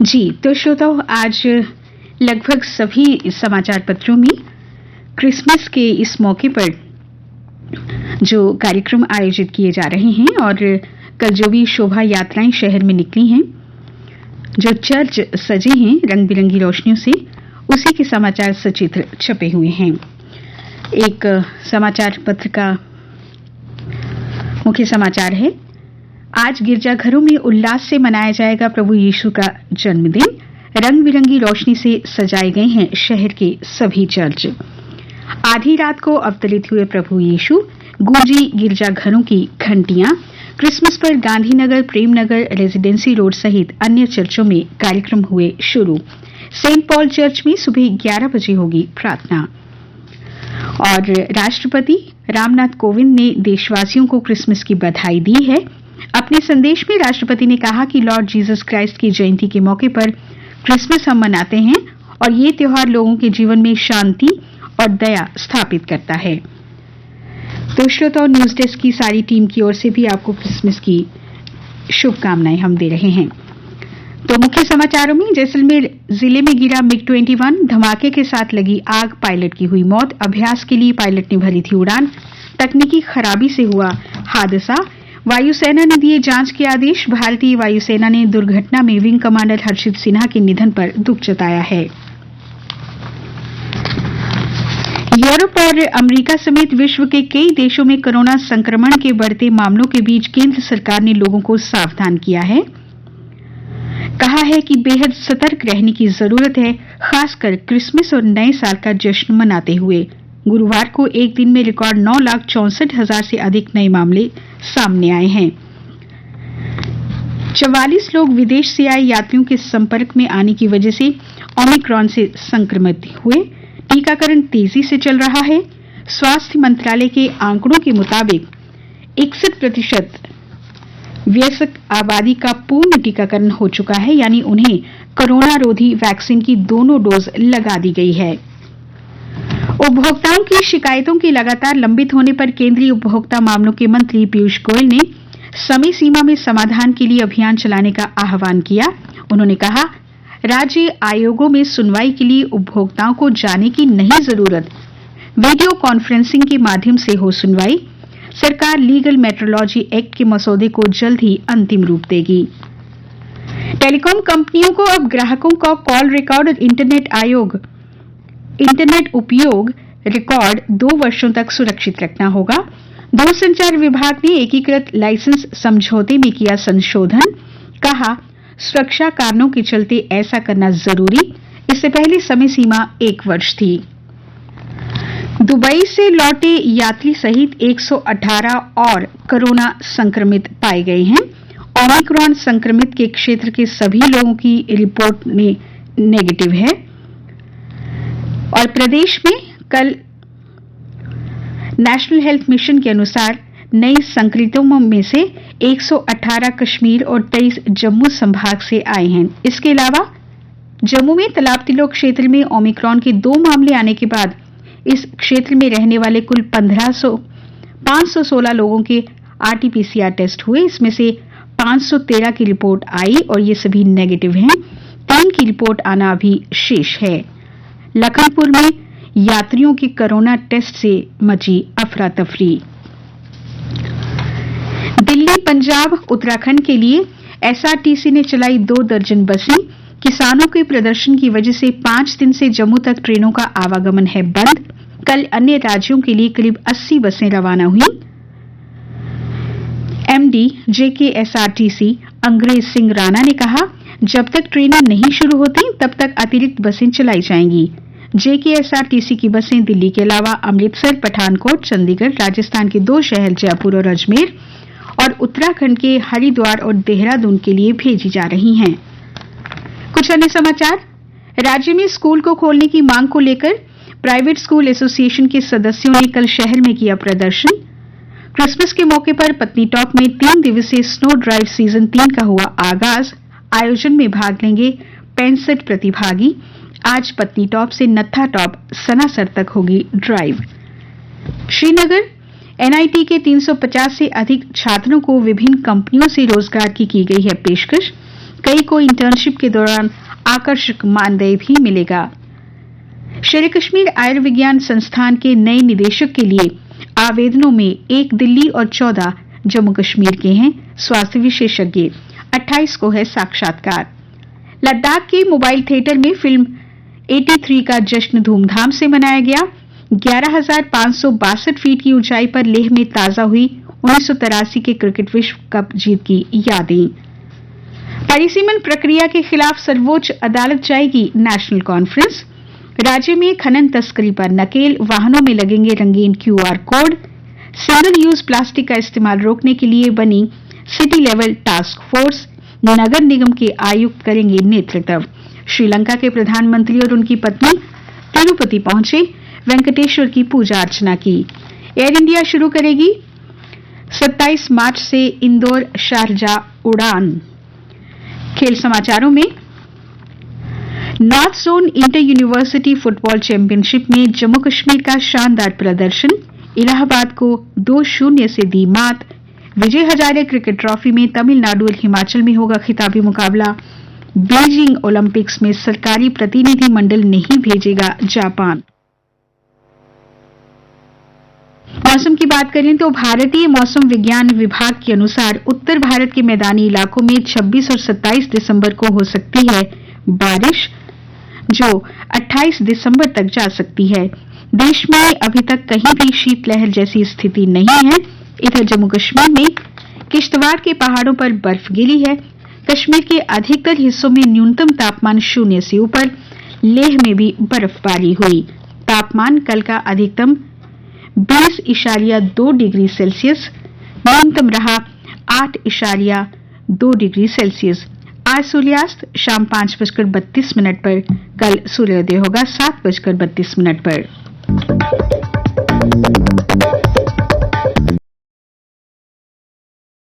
जी, तो श्रोताओं, आज लगभग सभी समाचार पत्रों में क्रिसमस के इस मौके पर जो कार्यक्रम आयोजित किए जा रहे हैं और कल जो भी शोभा यात्राएं शहर में निकली हैं, जो चर्च सजे हैं रंग बिरंगी रोशनियों से, उसी के समाचार सचित्र छपे हुए हैं। एक समाचार पत्र का मुख्य समाचार है, आज गिरजाघरों में उल्लास से मनाया जाएगा प्रभु यीशु का जन्मदिन। रंग बिरंगी रोशनी से सजाए गए हैं शहर के सभी चर्च। आधी रात को अवतरित हुए प्रभु यीशु, गूंजी गिरजाघरों की घंटियां। क्रिसमस पर गांधीनगर, प्रेमनगर, रेजिडेंसी रोड सहित अन्य चर्चों में कार्यक्रम हुए शुरू। सेंट पॉल चर्च में सुबह 11 बजे होगी प्रार्थना। और राष्ट्रपति रामनाथ कोविंद ने देशवासियों को क्रिसमस की बधाई दी है। अपने संदेश में राष्ट्रपति ने कहा कि लॉर्ड जीसस क्राइस्ट की जयंती के मौके पर क्रिसमस हम मनाते हैं और ये त्योहार लोगों के जीवन में शांति और दया स्थापित करता है। तो श्रोताओं, न्यूज डेस्क की सारी टीम की ओर से भी आपको क्रिसमस की शुभकामनाएं हम दे रहे हैं। तो मुख्य समाचारों में, जैसलमेर जिले में गिरा मिग-21, धमाके के साथ लगी आग, पायलट की हुई मौत। अभ्यास के लिए पायलट ने भरी थी उड़ान, तकनीकी खराबी से हुआ हादसा। वायुसेना ने दिए जांच के आदेश। भारतीय वायुसेना ने दुर्घटना में विंग कमांडर हर्षित सिन्हा के निधन पर दुख जताया है। यूरोप और अमेरिका समेत विश्व के कई देशों में कोरोना संक्रमण के बढ़ते मामलों के बीच केंद्र सरकार ने लोगों को सावधान किया है। कहा है कि बेहद सतर्क रहने की जरूरत है, खासकर क्रिसमस और नए साल का जश्न मनाते हुए। गुरुवार को एक दिन में रिकॉर्ड 9,64,000 से अधिक नए मामले सामने आए हैं। 44 लोग विदेश से आए यात्रियों के संपर्क में आने की वजह से ओमिक्रॉन से संक्रमित हुए। टीकाकरण तेजी से चल रहा है। स्वास्थ्य मंत्रालय के आंकड़ों के मुताबिक 61% वयस्क आबादी का पूर्ण टीकाकरण हो चुका है, यानी उन्हें कोरोना रोधी वैक्सीन की दोनों डोज लगा दी गई है। उपभोक्ताओं की शिकायतों के लगातार लंबित होने पर केंद्रीय उपभोक्ता मामलों के मंत्री पीयूष गोयल ने समय सीमा में समाधान के लिए अभियान चलाने का आह्वान किया। उन्होंने कहा, राज्य आयोगों में सुनवाई के लिए उपभोक्ताओं को जाने की नहीं जरूरत, वीडियो कॉन्फ्रेंसिंग के माध्यम से हो सुनवाई। सरकार लीगल मेट्रोलॉजी एक्ट के मसौदे को जल्द ही अंतिम रूप देगी। टेलीकॉम कंपनियों को अब ग्राहकों का कॉल रिकॉर्ड और इंटरनेट उपयोग रिकॉर्ड 2 वर्षों तक सुरक्षित रखना होगा। दूरसंचार विभाग ने एकीकृत लाइसेंस समझौते में किया संशोधन। कहा, सुरक्षा कारणों के चलते ऐसा करना जरूरी। इससे पहले समय सीमा 1 वर्ष थी। दुबई से लौटे यात्री सहित 118 और कोरोना संक्रमित पाए गए हैं। ओमिक्रॉन संक्रमित के क्षेत्र के सभी लोगों की रिपोर्ट में नेगेटिव है। और प्रदेश में कल नेशनल हेल्थ मिशन के अनुसार नए संक्रमितों में से 118 कश्मीर और 23 जम्मू संभाग से आए हैं। इसके अलावा जम्मू में तालाब तिलोक क्षेत्र में ओमिक्रॉन के 2 मामले आने के बाद इस क्षेत्र में रहने वाले कुल 516 लोगों के आरटी-पीसीआर टेस्ट हुए। इसमें से 513 की रिपोर्ट आई और ये सभी नेगेटिव हैं। 3 की रिपोर्ट आना अभी शेष है। लखनपुर में यात्रियों के कोरोना टेस्ट से मची अफरा तफरी। दिल्ली, पंजाब, उत्तराखंड के लिए एसआरटीसी ने चलाई 2 दर्जन बसें। किसानों के प्रदर्शन की वजह से 5 दिन से जम्मू तक ट्रेनों का आवागमन है बंद। कल अन्य राज्यों के लिए करीब 80 बसें रवाना हुई। एमडी जेकेएसआरटीसी अंग्रेज सिंह राणा ने कहा, जब तक ट्रेनें नहीं शुरू होती तब तक अतिरिक्त बसें चलाई जाएंगी। जेकेएसआरटीसी की बसें दिल्ली के अलावा अमृतसर, पठानकोट, चंडीगढ़, राजस्थान के 2 शहर जयपुर और अजमेर और उत्तराखंड के हरिद्वार और देहरादून के लिए भेजी जा रही हैं। कुछ अन्य समाचार, राज्य में स्कूल को खोलने की मांग को लेकर प्राइवेट स्कूल एसोसिएशन के सदस्यों ने कल शहर में किया प्रदर्शन। क्रिसमस के मौके पर पत्नीटॉप में 3 दिवसीय स्नो ड्राइव सीजन 3 का हुआ आगाज। आयोजन में भाग लेंगे 65 प्रतिभागी। आज पत्नीटॉप से नत्था टॉप सनासर तक होगी ड्राइव। श्रीनगर, एनआईटी के 350 से अधिक छात्रों को विभिन्न कंपनियों से रोजगार की गई है पेशकश। कई को इंटर्नशिप के दौरान आकर्षक मानदेय भी मिलेगा। शेर कश्मीर आयुर्विज्ञान संस्थान के नए निदेशक के लिए आवेदनों में 1 दिल्ली और 14 जम्मू कश्मीर के हैं। स्वास्थ्य विशेषज्ञ 28 को है साक्षात्कार। लद्दाख के मोबाइल थिएटर में फिल्म 83 का जश्न धूमधाम से मनाया गया। 11,562 फीट की ऊंचाई पर लेह में ताजा हुई 1983 के क्रिकेट विश्व कप जीत की यादें। परिसीमन प्रक्रिया के खिलाफ सर्वोच्च अदालत जाएगी नेशनल कॉन्फ्रेंस। राज्य में खनन तस्करी पर नकेल, वाहनों में लगेंगे रंगीन QR code. Single use plastic का इस्तेमाल रोकने के लिए बनी सिटी लेवल टास्क फोर्स। नगर निगम के आयुक्त करेंगे नेतृत्व। श्रीलंका के प्रधानमंत्री और उनकी पत्नी तिरुपति पहुंचे, वेंकटेश्वर की पूजा अर्चना की। एयर इंडिया शुरू करेगी 27 मार्च से इंदौर शारजाह उड़ान। खेल समाचारों में north zone inter university football championship में जम्मू कश्मीर का शानदार प्रदर्शन। इलाहाबाद को 2-0 से दी मात। विजय हजारे क्रिकेट ट्रॉफी में तमिलनाडु और हिमाचल में होगा खिताबी मुकाबला। बीजिंग ओलंपिक्स में सरकारी प्रतिनिधि मंडल नहीं भेजेगा जापान। मौसम की बात करें तो भारतीय मौसम विज्ञान विभाग के अनुसार उत्तर भारत के मैदानी इलाकों में 26 और 27 दिसंबर को हो सकती है बारिश, जो 28 दिसंबर तक जा सकती है। देश में अभी तक कहीं भी शीतलहर जैसी स्थिति नहीं है। इधर जम्मू कश्मीर में किश्तवाड़ के पहाड़ों पर बर्फ गिरी है। कश्मीर के अधिकतर हिस्सों में न्यूनतम तापमान 0 से ऊपर। लेह में भी बर्फबारी हुई। तापमान कल का अधिकतम 20.2 डिग्री सेल्सियस, न्यूनतम रहा 8.2 डिग्री सेल्सियस। आज सूर्यास्त शाम 5:32 पर। कल सूर्योदय होगा 7:32 पर।